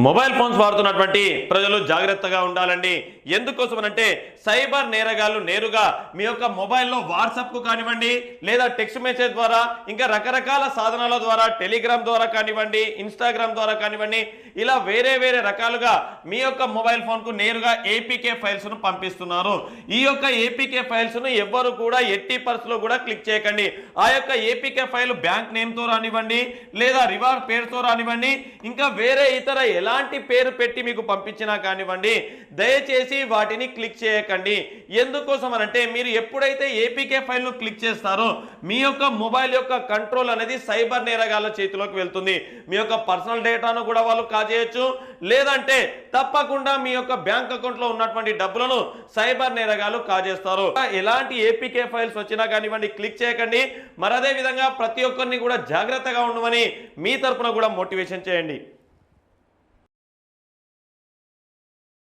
Mobile phones వాడుతున్నటువంటి ప్రజలు జాగ్రత్తగా ఉండాలండి. ఎందుకోసమనంటే సైబర్ నేరగాళ్లు నేరుగా మీ యొక్క మొబైల్లో వాట్సాప్ కు కానివ్వండి, లేదా టెక్స్ట్ మెసేజ్ ద్వారా, ఇంకా రకరకాల సాధనాల ద్వారా, టెలిగ్రామ్ ద్వారా కానివ్వండి, ఇన్స్టాగ్రామ్ ద్వారా కానివ్వండి, ఇలా వేరే రకాలుగా మీ యొక్క మొబైల్ ఫోన్ కు నేరుగా ఏపీకే ఫైల్స్ ను పంపిస్తున్నారు. ఈ యొక్క ఏపీకే ఫైల్స్ ను ఎవ్వరు కూడా ఎట్టి పరిస్థితుల్లో కూడా క్లిక్ చేయకండి. ఆ యొక్క ఏపీకే ఫైల్ బ్యాంక్ నేమ్ తో రానివ్వండి, లేదా రివార్డ్ పేరుతో రానివ్వండి, ఇంకా వేరే ఇతర ఎలాంటి పేరు పెట్టి మీకు పంపించినా కానివ్వండి, దయచేసి వాటిని క్లిక్ చేయకండి. ఎందుకోసం అనంటే మీరు ఎప్పుడైతే ఏపీకే ఫైల్ ను క్లిక్ చేస్తారో మీ యొక్క మొబైల్ యొక్క కంట్రోల్ అనేది సైబర్ నేరగాళ్ల చేతిలోకి వెళ్తుంది. మీ యొక్క పర్సనల్ డేటాను కూడా వాళ్ళు కాజేయచ్చు, లేదంటే తప్పకుండా మీ యొక్క బ్యాంక్ అకౌంట్ లో ఉన్నటువంటి డబ్బులను సైబర్ నేరగాళ్లు కాజేస్తారు. ఎలాంటి ఏపీకే ఫైల్స్ వచ్చినా కానివ్వండి క్లిక్ చేయకండి. మరి అదే విధంగా ప్రతి ఒక్కరిని కూడా జాగ్రత్తగా ఉండమని మీ తరపున కూడా మోటివేషన్ చేయండి.